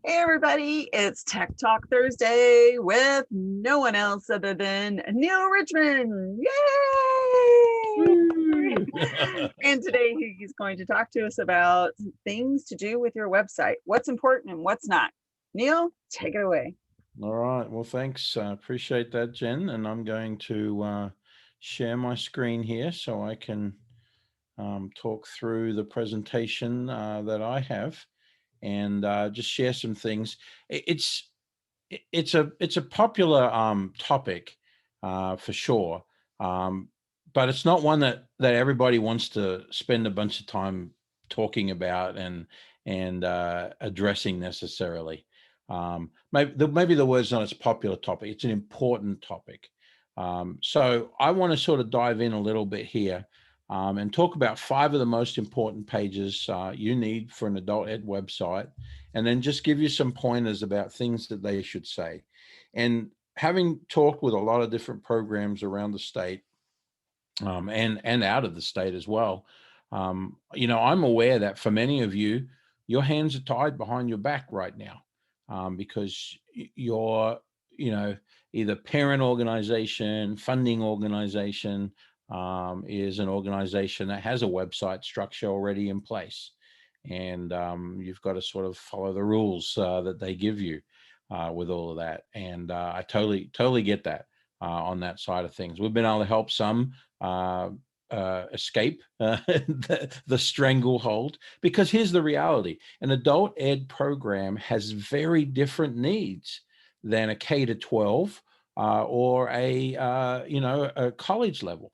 Hey everybody, it's Tech Talk Thursday with no one else other than Neil Richmond. Yay! Woo! And today he's going to talk to us about things to do with your website, what's important and what's not. Neil, take it away. All right. Well, thanks. Appreciate that, Jen. And I'm going to share my screen here so I can talk through the presentation that I have and just share some things. It's a popular topic for sure, um, but it's not one that everybody wants to spend a bunch of time talking about and addressing necessarily. Maybe the word's not as popular topic. It's an important topic. So I want to sort of dive in a little bit here and talk about 5 of the most important pages you need for an adult ed website, and then just give you some pointers about things that they should say. And having talked with a lot of different programs around the state and out of the state as well, I'm aware that for many of you, your hands are tied behind your back right now because you're, you know, either parent organization, funding organization is an organization that has a website structure already in place, and you've got to sort of follow the rules that they give you with all of that. And I totally get that on that side of things. We've been able to help some escape the stranglehold, because here's the reality: an adult ed program has very different needs than a K to 12 or a college level.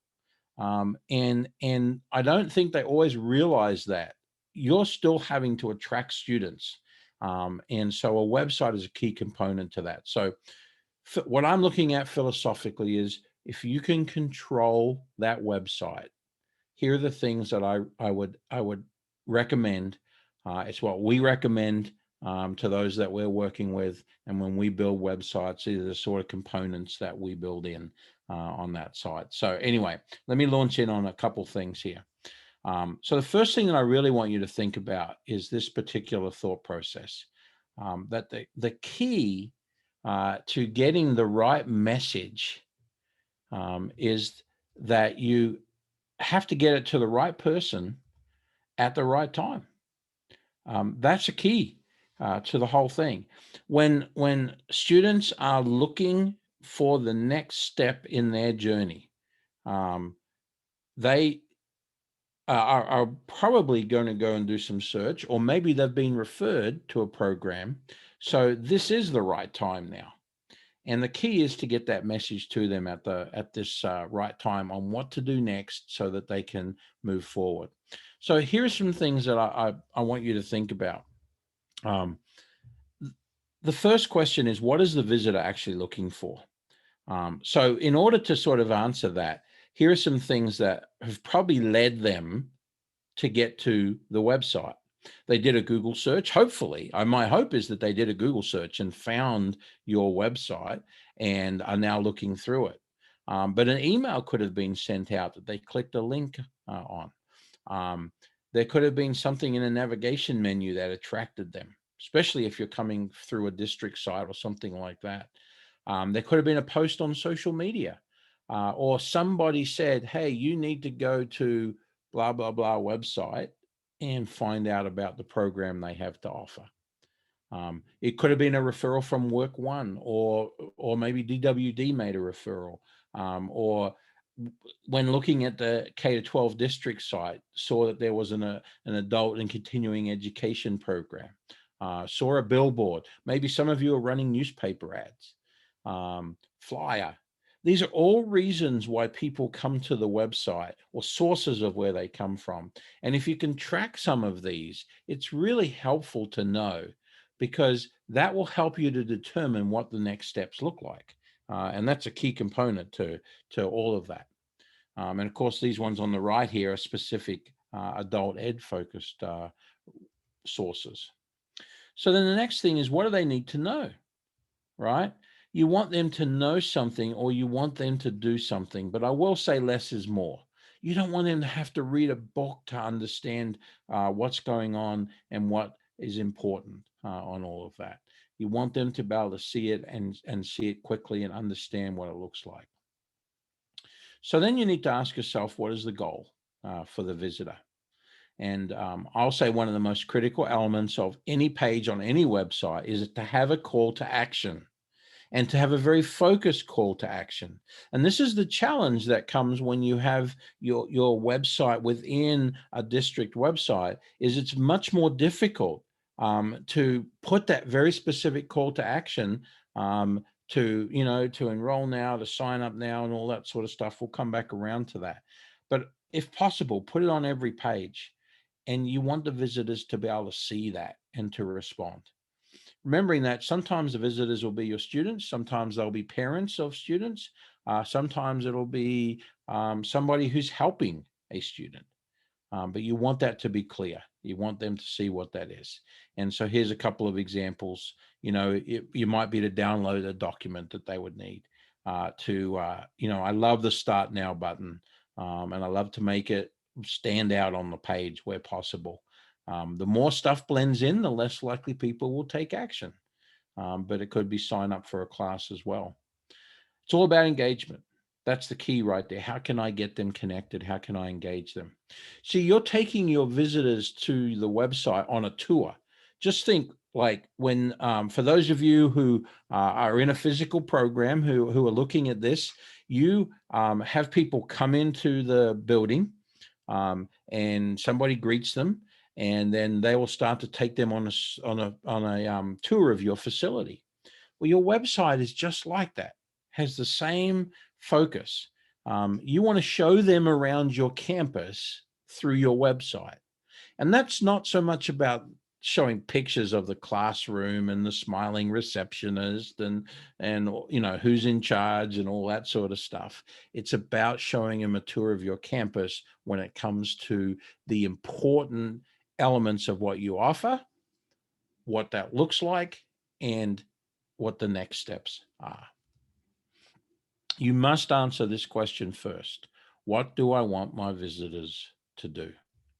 And I don't think they always realize that you're still having to attract students. And so a website is a key component to that. So what I'm looking at philosophically is, if you can control that website, here are the things that I would recommend. It's what we recommend to those that we're working with, and when we build websites, these are the sort of components that we build in on that site. So anyway, let me launch in on a couple things here. So the first thing that I really want you to think about is this particular thought process, that the key to getting the right message is that you have to get it to the right person at the right time. That's a key to the whole thing. When students are looking for the next step in their journey, they are probably going to go and do some search, or maybe they've been referred to a program. So this is the right time now. And the key is to get that message to them at this right time on what to do next, so that they can move forward. So here's some things that I want you to think about. Um, the first question is, what is the visitor actually looking for? So in order to sort of answer that, here are some things that have probably led them to get to the website. They did a Google search. Hopefully, my hope is that they did a Google search and found your website and are now looking through it. But an email could have been sent out that they clicked a link on. There could have been something in a navigation menu that attracted them, especially if you're coming through a district site or something like that. There could have been a post on social media, or somebody said, hey, you need to go to blah, blah, blah website and find out about the program they have to offer. It could have been a referral from Work One, or maybe DWD made a referral, or when looking at the K to 12 district site, saw that there was an adult and continuing education program, saw a billboard. Maybe some of you are running newspaper ads, flyer. These are all reasons why people come to the website, or sources of where they come from. And if you can track some of these, it's really helpful to know, because that will help you to determine what the next steps look like. And that's a key component to all of that. And of course, these ones on the right here are specific adult ed focused sources. So then the next thing is, what do they need to know, right? You want them to know something, or you want them to do something, but I will say less is more. You don't want them to have to read a book to understand what's going on and what is important on all of that. You want them to be able to see it and see it quickly and understand what it looks like. So then you need to ask yourself, what is the goal for the visitor? And I'll say one of the most critical elements of any page on any website is to have a call to action and to have a very focused call to action. And this is the challenge that comes when you have your website within a district website, is it's much more difficult to put that very specific call to action, to enroll now, to sign up now, and all that sort of stuff. We'll come back around to that. But if possible, put it on every page. And you want the visitors to be able to see that and to respond. Remembering that sometimes the visitors will be your students, sometimes they'll be parents of students, sometimes it'll be somebody who's helping a student. But you want that to be clear. You want them to see what that is. And so here's a couple of examples. You might be to download a document that they would need I love the Start Now button, and I love to make it stand out on the page where possible. The more stuff blends in, the less likely people will take action. But it could be sign up for a class as well. It's all about engagement. That's the key right there. How can I get them connected? How can I engage them? See, you're taking your visitors to the website on a tour. Just think, like, when for those of you who are in a physical program who are looking at this, you have people come into the building, and somebody greets them, and then they will start to take them on a tour of your facility. Well, your website is just like that, has the same focus. You want to show them around your campus through your website. And that's not so much about showing pictures of the classroom and the smiling receptionist and who's in charge and all that sort of stuff. It's about showing them a tour of your campus when it comes to the important elements of what you offer, what that looks like, and what the next steps are. You must answer this question first. What do I want my visitors to do?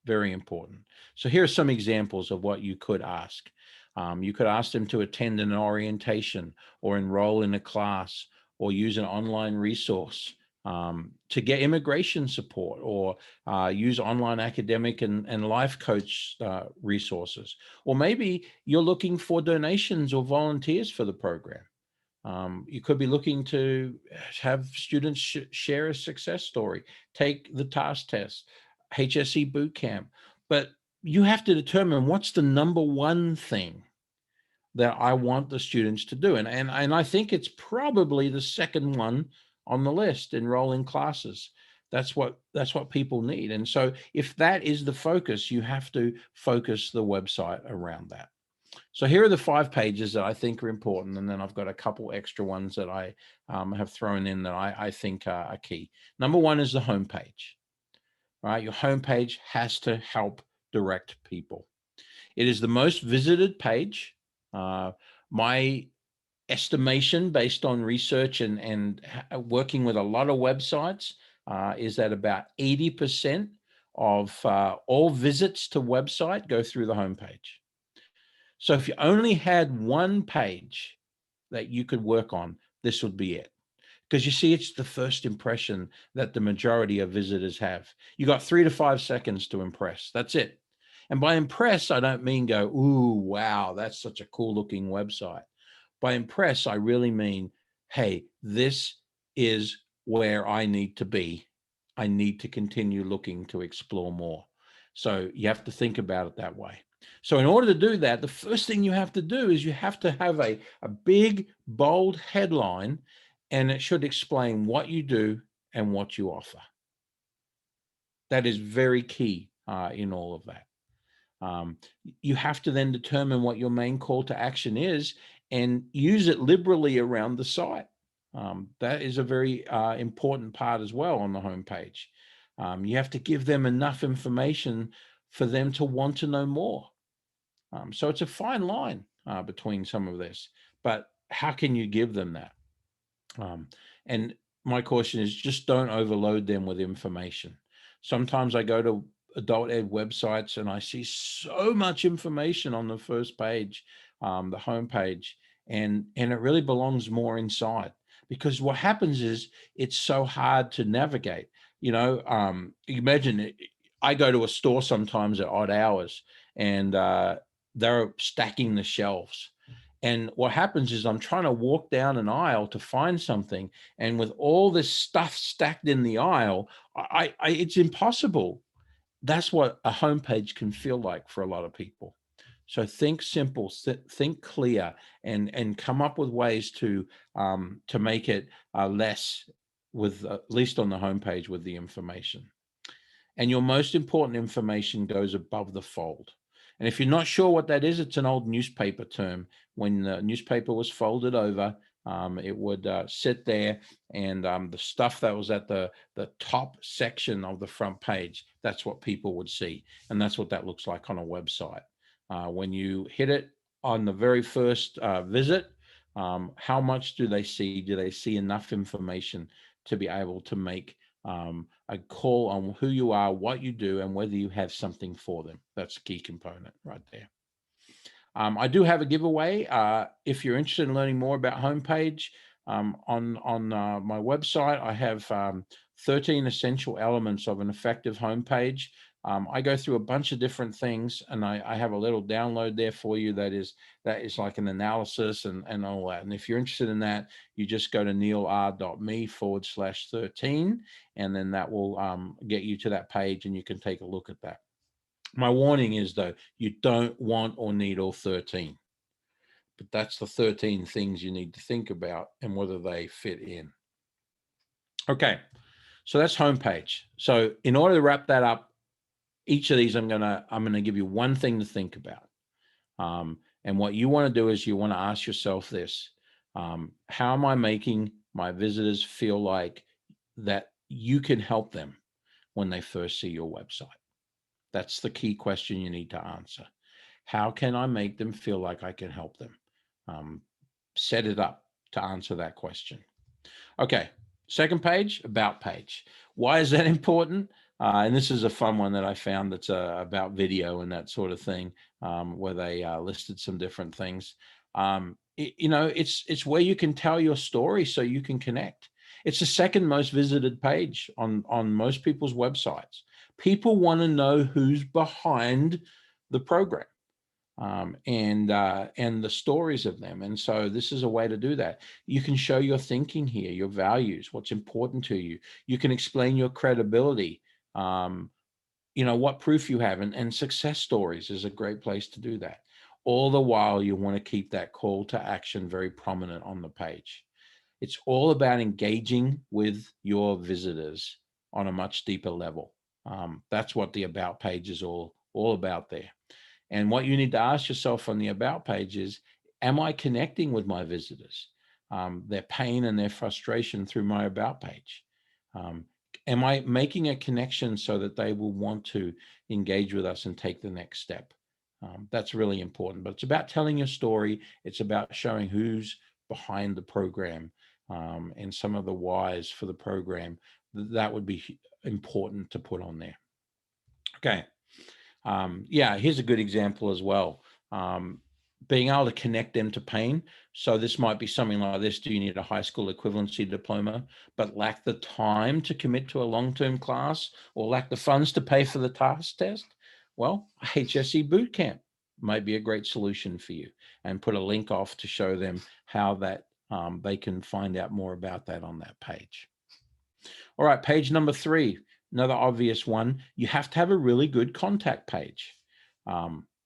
Very important. So here are some examples of what you could ask. You could ask them to attend an orientation or enroll in a class or use an online resource to get immigration support, or use online academic and life coach resources. Or maybe you're looking for donations or volunteers for the program. You could be looking to have students share a success story, take the task test, HSE boot camp. But you have to determine what's the number one thing that I want the students to do. And I think it's probably the second one on the list, enroll in classes. That's what people need. And so if that is the focus, you have to focus the website around that. So here are the 5 pages that I think are important. And then I've got a couple extra ones that I have thrown in that I think are key. Number 1 is the homepage. Right? Your homepage has to help direct people. It is the most visited page. My estimation, based on research and working with a lot of websites, is that about 80% of all visits to website go through the homepage. So if you only had one page that you could work on, this would be it. Because you see, it's the first impression that the majority of visitors have. You got 3 to 5 seconds to impress. That's it. And by impress, I don't mean go, ooh, wow, that's such a cool looking website. By impress, I really mean, hey, this is where I need to be. I need to continue looking to explore more. So you have to think about it that way. So in order to do that, the first thing you have to do is you have to have a big, bold headline, and it should explain what you do and what you offer. That is very key in all of that. You have to then determine what your main call to action is and use it liberally around the site. That is a very important part as well on the homepage. You have to give them enough information for them to want to know more. So it's a fine line between some of this, but how can you give them that? And my caution is just don't overload them with information. Sometimes I go to adult ed websites and I see so much information on the first page, the homepage, and it really belongs more inside, because what happens is it's so hard to navigate. Imagine I go to a store sometimes at odd hours, and they're stacking the shelves. And what happens is I'm trying to walk down an aisle to find something, and with all this stuff stacked in the aisle, it's impossible. That's what a homepage can feel like for a lot of people. So think simple, think clear, and come up with ways to make it less, with at least on the homepage, with the information. And your most important information goes above the fold. And if you're not sure what that is, it's an old newspaper term. When the newspaper was folded over, it would sit there, and the stuff that was at the top section of the front page, that's what people would see. And that's what that looks like on a website. When you hit it on the very first visit, how much do they see? Do they see enough information to be able to make a call on who you are, what you do, and whether you have something for them? That's a key component right there. I do have a giveaway. If you're interested in learning more about homepage, on my website, I have 13 essential elements of an effective homepage. I go through a bunch of different things, and I have a little download there for you that is like an analysis and all that. And if you're interested in that, you just go to neilr.me/13, and then that will get you to that page, and you can take a look at that. My warning is, though, you don't want or need all 13, but that's the 13 things you need to think about and whether they fit in. Okay, so that's homepage. So in order to wrap that up, each of these, I'm gonna give you one thing to think about. And what you want to do is you want to ask yourself this: how am I making my visitors feel like that you can help them when they first see your website? That's the key question you need to answer. How can I make them feel like I can help them? Set it up to answer that question. Okay, second page, about page. Why is that important? And this is a fun one that I found that's about video and that sort of thing, where they listed some different things. It's where you can tell your story so you can connect. It's the second most visited page on most people's websites. People want to know who's behind the program, and the stories of them. And so this is a way to do that. You can show your thinking here, your values, what's important to you. You can explain your credibility, what proof you have, and success stories is a great place to do that. All the while, you want to keep that call to action very prominent on the page. It's all about engaging with your visitors on a much deeper level. That's what the about page is all about there. And what you need to ask yourself on the about page is, am I connecting with my visitors, their pain and their frustration through my about page? Am I making a connection so that they will want to engage with us and take the next step? That's really important. But it's about telling your story. It's about showing who's behind the program, and some of the whys for the program. That would be important to put on there. Okay. Here's a good example as well. Being able to connect them to pain. So this might be something like this: do you need a high school equivalency diploma, but lack the time to commit to a long-term class, or lack the funds to pay for the task test? Well, HSE Bootcamp might be a great solution for you, and put a link off to show them how that they can find out more about that on that page. All right, page number 3. Another obvious one, you have to have a really good contact page.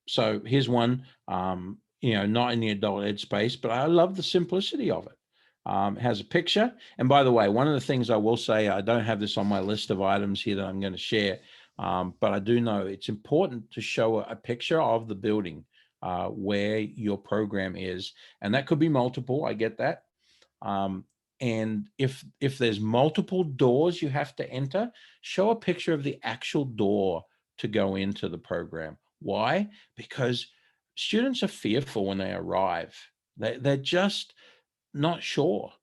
So here's one, not in the adult ed space, but I love the simplicity of it. It has a picture. And by the way, one of the things I will say, I don't have this on my list of items here that I'm going to share, but I do know it's important to show a picture of the building where your program is. And that could be multiple, I get that. And if there's multiple doors you have to enter, show a picture of the actual door to go into the program. Why? Because students are fearful when they arrive. They're just not sure.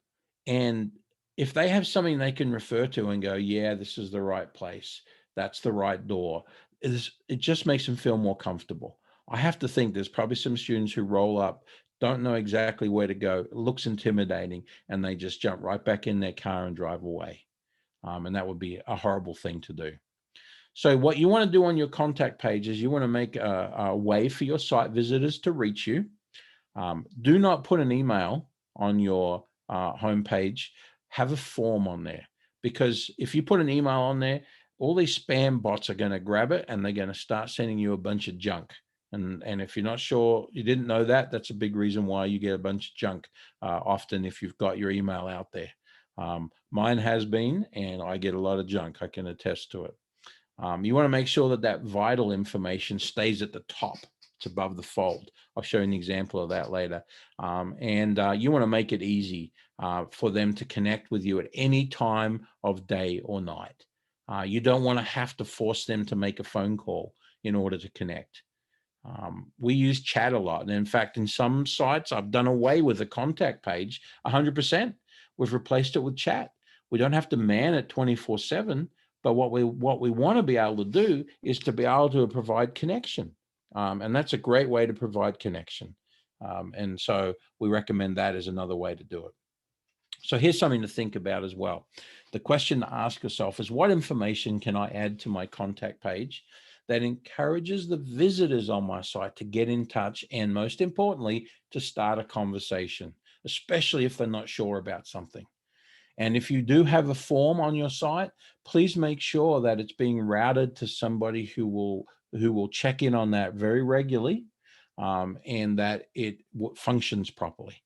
And if they have something they can refer to and go, yeah, this is the right place, that's the right door, it just makes them feel more comfortable. I have to think there's probably some students who roll up, don't know exactly where to go, it looks intimidating, and they just jump right back in their car and drive away. And that would be a horrible thing to do. So what you want to do on your contact page is you want to make a way for your site visitors to reach you. Do not put an email on your homepage. Have a form on there, because if you put an email on there, all these spam bots are going to grab it and they're going to start sending you a bunch of junk. And if you're not sure, you didn't know that, that's a big reason why you get a bunch of junk often if you've got your email out there. Mine has been, and I get a lot of junk. I can attest to it. You want to make sure that that vital information stays at the top. It's above the fold. I'll show you an example of that later. You want to make it easy for them to connect with you at any time of day or night. You don't want to have to force them to make a phone call in order to connect. We use chat a lot. And in fact, in some sites, I've done away with the contact page 100%. We've replaced it with chat. We don't have to man it 24/7. But what we want to be able to do is to be able to provide connection. And that's a great way to provide connection. And so we recommend that as another way to do it. So here's something to think about as well. The question to ask yourself is, what information can I add to my contact page that encourages the visitors on my site to get in touch, and most importantly, to start a conversation, especially if they're not sure about something? And if you do have a form on your site, please make sure that it's being routed to somebody who will check in on that very regularly, and that it functions properly.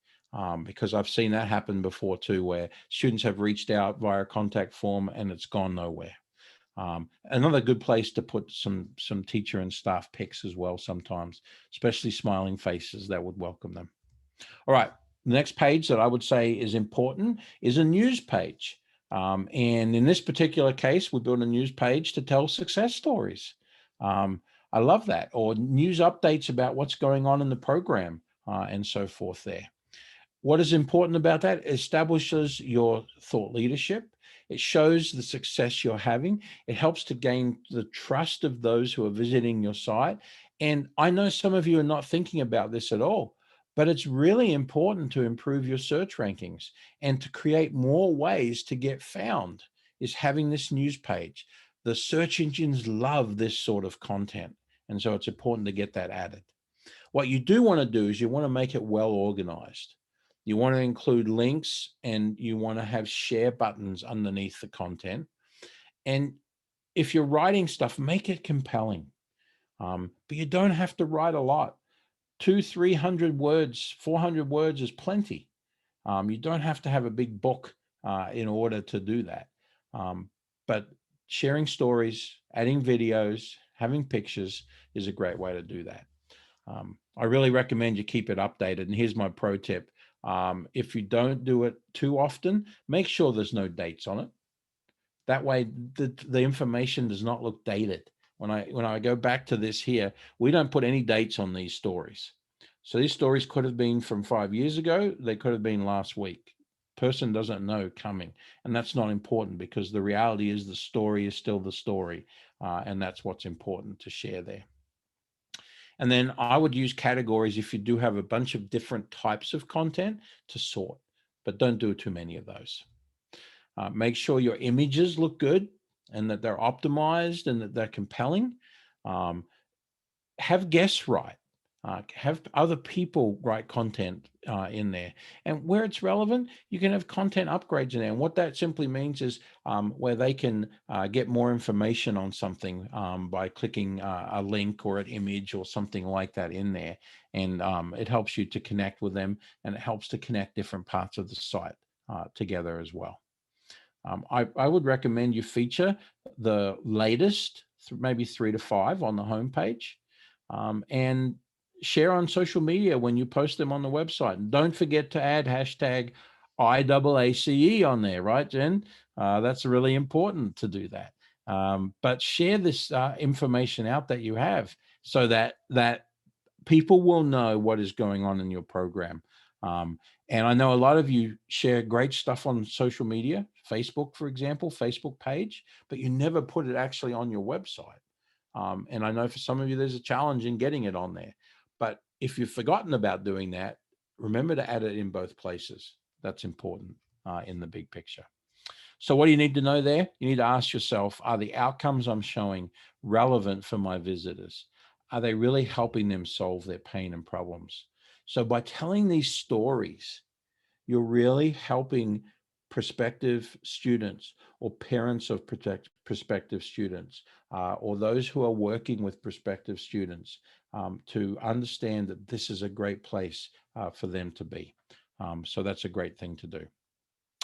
Because I've seen that happen before too, where students have reached out via a contact form and it's gone nowhere. Another good place to put some teacher and staff pics as well sometimes, especially smiling faces that would welcome them. All right, the next page that I would say is important is a news page. And in this particular case, we built a news page to tell success stories. I love that, or news updates about what's going on in the program and so forth there. What is important about that? It establishes your thought leadership. It shows the success you're having. It helps to gain the trust of those who are visiting your site. And I know some of you are not thinking about this at all, but it's really important to improve your search rankings and to create more ways to get found is having this news page. The search engines love this sort of content. And so it's important to get that added. What you do want to do is you want to make it well organized. You want to include links, and you want to have share buttons underneath the content. And if you're writing stuff, make it compelling. But you don't have to write a lot. 200-300 words, 400 words is plenty. You don't have to have a big book in order to do that. But sharing stories, adding videos, having pictures is a great way to do that. I really recommend you keep it updated. And here's my pro tip. If you don't do it too often, make sure there's no dates on it. That way the information does not look dated. When I go back to this here, we don't put any dates on these stories. So these stories could have been from 5 years ago. They could have been last week. Person doesn't know coming. And that's not important, because the reality is the story is still the story. And that's what's important to share there. And then I would use categories if you do have a bunch of different types of content to sort, but don't do too many of those. Make sure your images look good and that they're optimized and that they're compelling. Have guests write. Have other people write content in there. And where it's relevant, you can have content upgrades in there. And what that simply means is where they can get more information on something by clicking a link or an image or something like that in there. And it helps you to connect with them, and it helps to connect different parts of the site together as well. I would recommend you feature the latest, maybe 3 to 5 on the homepage, and share on social media when you post them on the website. And don't forget to add hashtag IAACE on there, right, Jen? That's really important to do that. But share this information out that you have, so that people will know what is going on in your program. And I know a lot of you share great stuff on social media, Facebook, for example, Facebook page, but you never put it actually on your website. And I know for some of you, there's a challenge in getting it on there. But if you've forgotten about doing that, remember to add it in both places. That's important in the big picture. So what do you need to know there? You need to ask yourself, are the outcomes I'm showing relevant for my visitors? Are they really helping them solve their pain and problems? So by telling these stories, you're really helping prospective students or parents of prospective students or those who are working with prospective students to understand that this is a great place for them to be. So that's a great thing to do.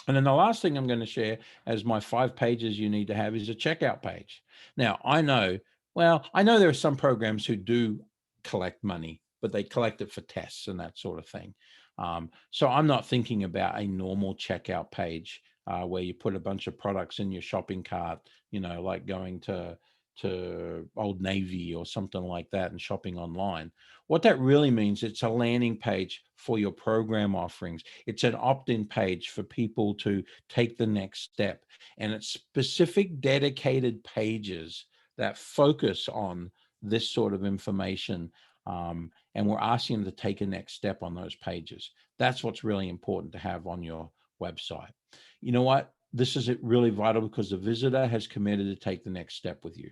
And then the last thing I'm going to share as my 5 pages you need to have is a checkout page. Now, I know there are some programs who do collect money, but they collect it for tests and that sort of thing. So I'm not thinking about a normal checkout page where you put a bunch of products in your shopping cart, like going to Old Navy or something like that and shopping online. What that really means, it's a landing page for your program offerings. It's an opt-in page for people to take the next step. And it's specific dedicated pages that focus on this sort of information. And we're asking them to take a next step on those pages. That's what's really important to have on your website. You know what? This is really vital because the visitor has committed to take the next step with you.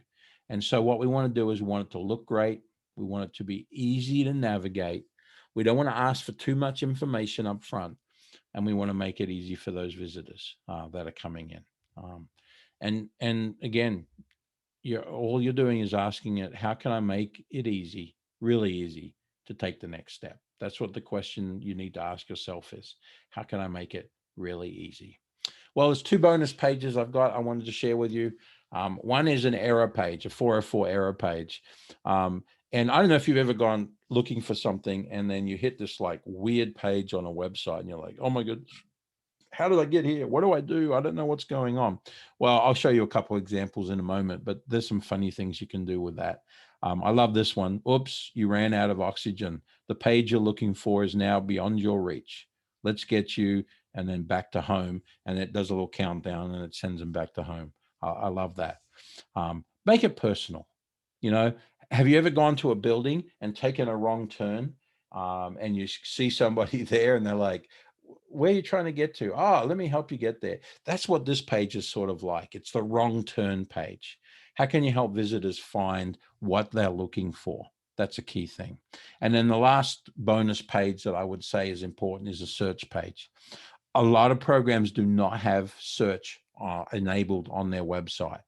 And so what we want to do is we want it to look great. We want it to be easy to navigate. We don't want to ask for too much information up front, and we want to make it easy for those visitors that are coming in. And again, all you're doing is asking it, how can I make it easy, really easy, to take the next step? That's what the question you need to ask yourself is. How can I make it really easy? Well, there's 2 bonus pages I wanted to share with you. One is an error page, a 404 error page. And I don't know if you've ever gone looking for something and then you hit this like weird page on a website and you're like, oh my God, how did I get here? What do I do? I don't know what's going on. Well, I'll show you a couple of examples in a moment, but there's some funny things you can do with that. I love this one. Oops, you ran out of oxygen. The page you're looking for is now beyond your reach. Let's get you and then back to home. And it does a little countdown and it sends them back to home. I love that. Make it personal. Have you ever gone to a building and taken a wrong turn and you see somebody there and they're like, where are you trying to get to? Oh, let me help you get there. That's what this page is sort of like. It's the wrong turn page. How can you help visitors find what they're looking for? That's a key thing. And then the last bonus page that I would say is important is a search page. A lot of programs do not have search enabled on their website.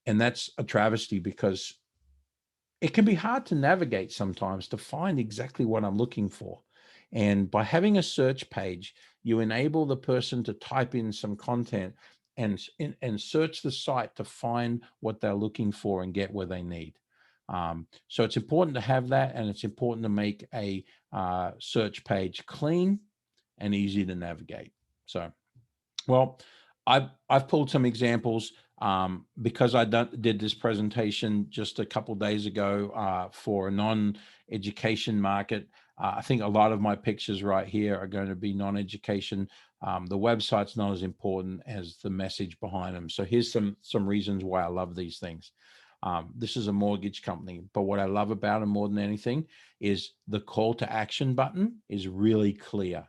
And that's a travesty because it can be hard to navigate sometimes to find exactly what I'm looking for. And by having a search page, you enable the person to type in some content and search the site to find what they're looking for and get where they need. So it's important to have that, and it's important to make a search page clean and easy to navigate. So, well, I've pulled some examples because I did this presentation just a couple of days ago for a non-education market. I think a lot of my pictures right here are going to be non-education. The website's not as important as the message behind them. So here's some reasons why I love these things. This is a mortgage company, but what I love about them more than anything is the call to action button is really clear.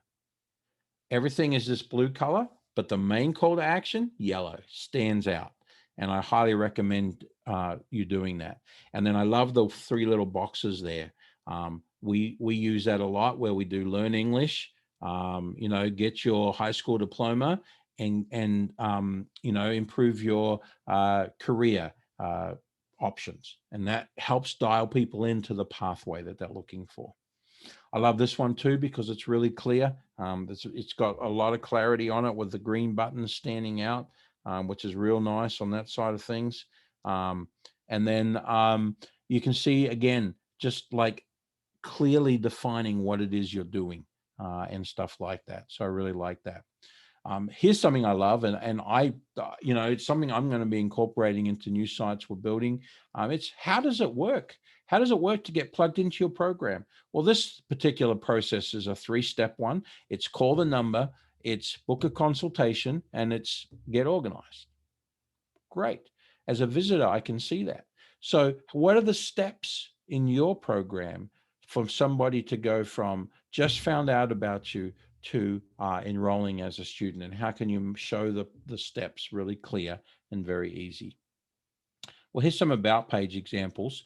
Everything is this blue color, but the main call to action, yellow, stands out. And I highly recommend you doing that. And then I love the 3 little boxes there. We use that a lot where we do learn English, get your high school diploma and improve your career options. And that helps dial people into the pathway that they're looking for. I love this one too because it's really clear. It's got a lot of clarity on it with the green buttons standing out, which is real nice on that side of things. And then you can see again, just like clearly defining what it is you're doing and stuff like that. So I really like that. Here's something I love, and I, it's something I'm going to be incorporating into new sites we're building. It's how does it work? How does it work to get plugged into your program? Well, this particular process is a 3-step one. It's call the number, it's book a consultation, and it's get organized. Great. As a visitor, I can see that. So what are the steps in your program for somebody to go from just found out about you to enrolling as a student? And how can you show the steps really clear and very easy? Well, here's some about page examples.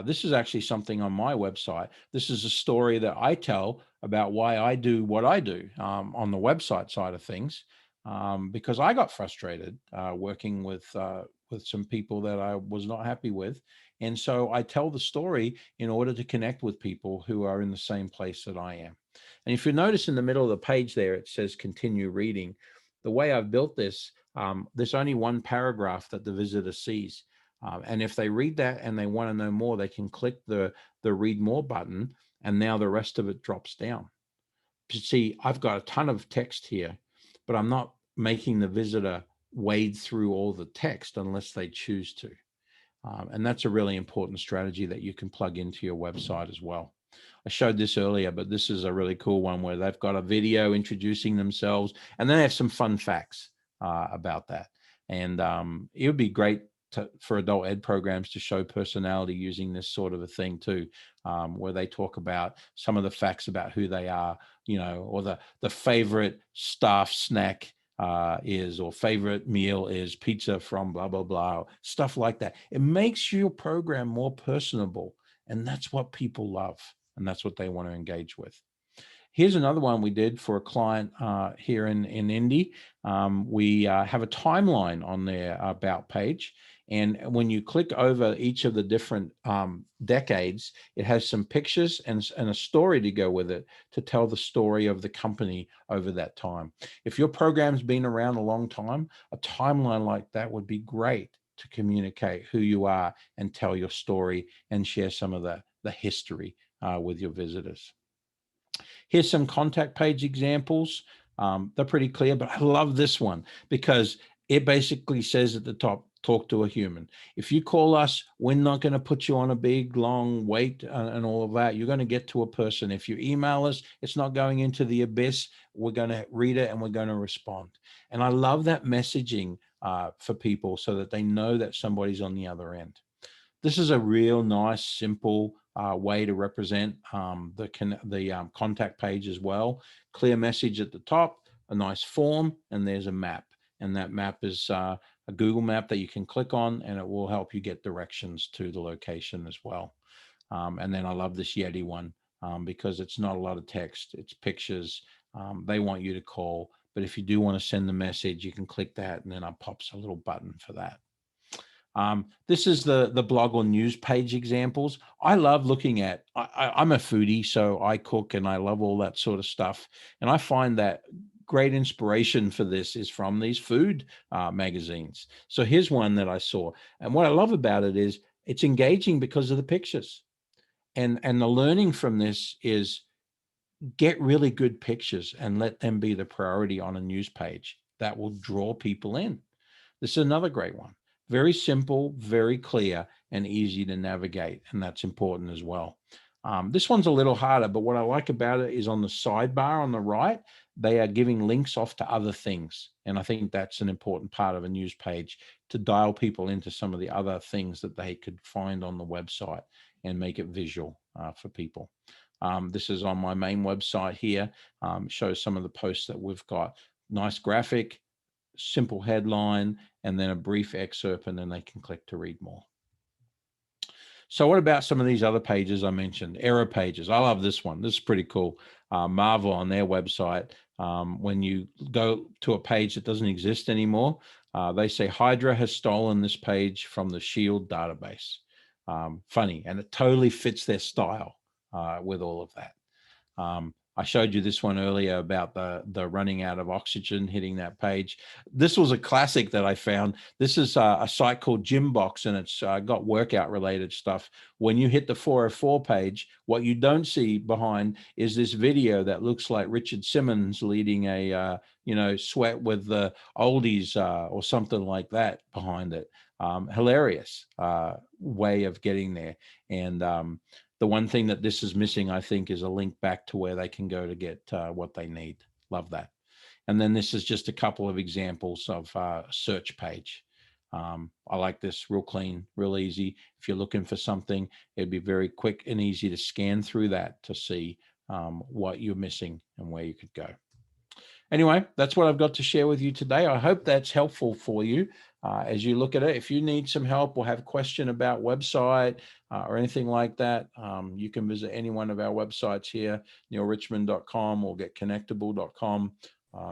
This is actually something on my website. This is a story that I tell about why I do what I do on the website side of things, because I got frustrated working with some people that I was not happy with. And so I tell the story in order to connect with people who are in the same place that I am. And if you notice in the middle of the page there, it says continue reading. The way I've built this, there's only one paragraph that the visitor sees. And if they read that and they want to know more, they can click the read more button, and now the rest of it drops down. You see, I've got a ton of text here, but I'm not making the visitor wade through all the text unless they choose to. And that's a really important strategy that you can plug into your website as well. I showed this earlier, but this is a really cool one where they've got a video introducing themselves, and then they have some fun facts about that. And it would be great for adult ed programs to show personality using this sort of a thing too, where they talk about some of the facts about who they are, or the favorite staff snack is, or favorite meal is pizza from blah, blah, blah, stuff like that. It makes your program more personable, and that's what people love, and that's what they want to engage with. Here's another one we did for a client here in Indy. We have a timeline on their about page. And when you click over each of the different decades, it has some pictures and a story to go with it to tell the story of the company over that time. If your program's been around a long time, a timeline like that would be great to communicate who you are and tell your story and share some of the history with your visitors. Here's some contact page examples. They're pretty clear, but I love this one because it basically says at the top, talk to a human. If you call us, we're not going to put you on a big, long wait and all of that. You're going to get to a person. If you email us, it's not going into the abyss. We're going to read it and we're going to respond. And I love that messaging for people so that they know that somebody's on the other end. This is a real nice, simple way to represent the contact page as well. Clear message at the top, a nice form, and there's a map. And that map is a Google map that you can click on, and it will help you get directions to the location as well. And then I love this Yeti one because it's not a lot of text, it's pictures. They want you to call, but if you do want to send the message, you can click that, and then it pops a little button for that. This is the blog or news page examples. I love looking at, I'm a foodie, so I cook and I love all that sort of stuff. And I find that great inspiration for this is from these food magazines. So here's one that I saw. And what I love about it is it's engaging because of the pictures. And the learning from this is get really good pictures and let them be the priority on a news page. That will draw people in. This is another great one. Very simple, very clear, and easy to navigate, and that's important as well. This one's a little harder, but what I like about it is on the sidebar on the right, they are giving links off to other things. And I think that's an important part of a news page to dial people into some of the other things that they could find on the website and make it visual for people. This is on my main website here, shows some of the posts that we've got. Nice graphic, simple headline, and then a brief excerpt, and then they can click to read more. So what about some of these other pages I mentioned? Error pages. I love this one. This is pretty cool. Marvel on their website, when you go to a page that doesn't exist anymore, they say Hydra has stolen this page from the Shield database. Funny, and it totally fits their style with all of that. I showed you this one earlier about the running out of oxygen hitting that page. This was a classic that I found. This is a site called Gymbox, and it's got workout related stuff. When you hit the 404 page, what you don't see behind is this video that looks like Richard Simmons leading a sweat with the oldies or something like that behind it. Hilarious way of getting there. And the one thing that this is missing, I think, is a link back to where they can go to get what they need. Love that. And then this is just a couple of examples of a search page. I like this, real clean, real easy. If you're looking for something, it'd be very quick and easy to scan through that to see what you're missing and where you could go. Anyway, that's what I've got to share with you today. I hope that's helpful for you as you look at it. If you need some help or have a question about website or anything like that, you can visit any one of our websites here, neilrichmond.com or getconnectable.com.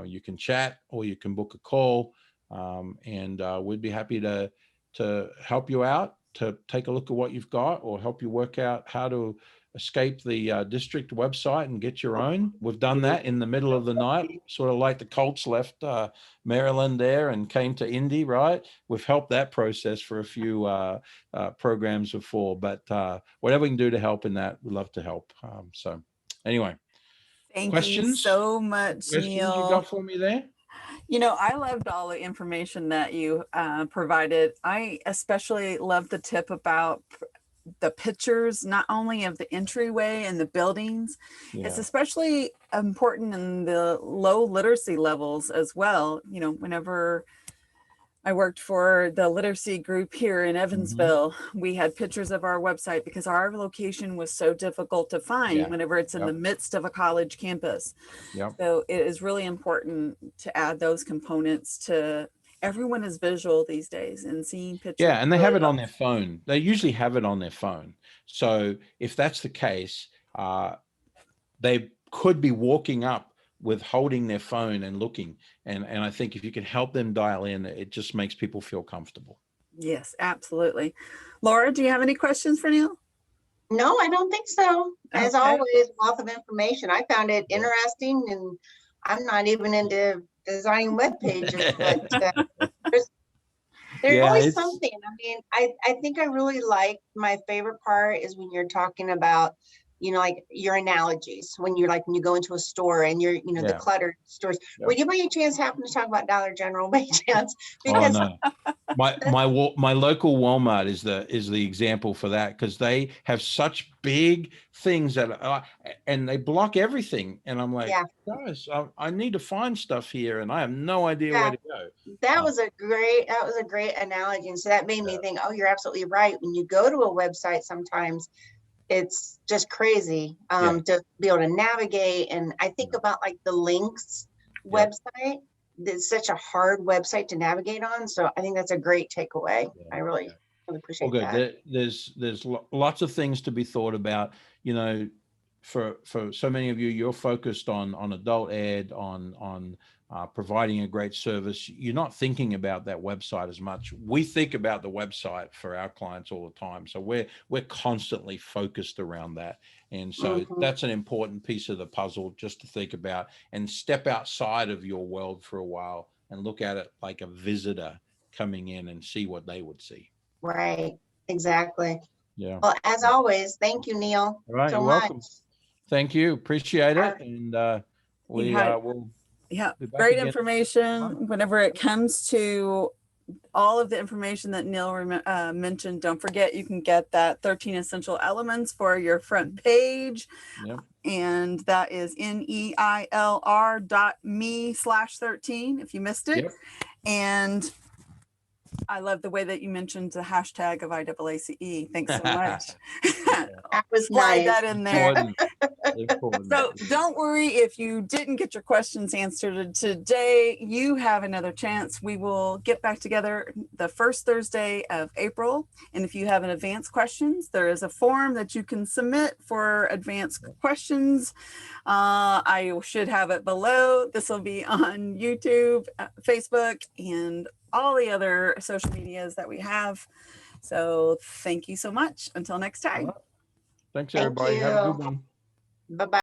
You can chat or you can book a call, and we'd be happy to help you out, to take a look at what you've got or help you work out how to escape the district website and get your own. We've done that in the middle of the night, sort of like the Colts left Maryland there and came to Indy, right? We've helped that process for a few programs before, but whatever we can do to help in that, we'd love to help. So anyway, Thank questions? you so much, Questions you Neil. got for me there? You know, I loved all the information that you provided. I especially loved the tip about the pictures, not only of the entryway and the buildings. Yeah. It's especially important in the low literacy levels as well. You know, whenever I worked for the literacy group here in Evansville, we had pictures of our website because our location was so difficult to find whenever it's in the midst of a college campus. So it is really important to add those components to. Everyone is visual these days, and seeing pictures. Yeah, and they have it on their phone. They usually have it on their phone. So if that's the case, they could be walking up with holding their phone and looking. And I think if you can help them dial in, it just makes people feel comfortable. Yes, absolutely. Laura, do you have any questions for Neil? No, I don't think so. As always, wealth of information. I found it interesting, and I'm not even into designing web pages, but there's always something. I mean, I think I really like, my favorite part is when you're talking about, you know, like your analogies, when you're like, when you go into a store and you're, you know, the cluttered stores. Would you by any chance happen to talk about Dollar General by chance? Because my local Walmart is the example for that, because they have such big things that and they block everything, and I'm like, guys, I need to find stuff here and I have no idea where to go. That was a great analogy, and so that made me think, oh, you're absolutely right. When you go to a website, sometimes it's just crazy to be able to navigate. And I think about like the links website. It's such a hard website to navigate on. So I think that's a great takeaway. I really appreciate that. There's lots of things to be thought about. You know, for so many of you, you're focused on adult ed, on providing a great service. You're not thinking about that website as much. We think about the website for our clients all the time. So we're constantly focused around that. And so that's an important piece of the puzzle just to think about, and step outside of your world for a while and look at it like a visitor coming in and see what they would see. Right. Exactly. Yeah. Well, as always, thank you, Neil. All right. So you're welcome. Thank you. Appreciate it. And we will. Yeah, great information. Whenever it comes to all of the information that Neil mentioned, don't forget you can get that 13 essential elements for your front page. And that is neilr.me/13 if you missed it. And I love the way that you mentioned the hashtag of IAACE. Thanks so much. That was Slide nice. that in there. Important. So don't worry if you didn't get your questions answered today. You have another chance. We will get back together the first Thursday of April. And if you have an advanced questions, there is a form that you can submit for advanced questions. I should have it below. This will be on YouTube, Facebook, and all the other social medias that we have. So thank you so much. Until next time. Thanks, everybody. Have a good one. Bye-bye.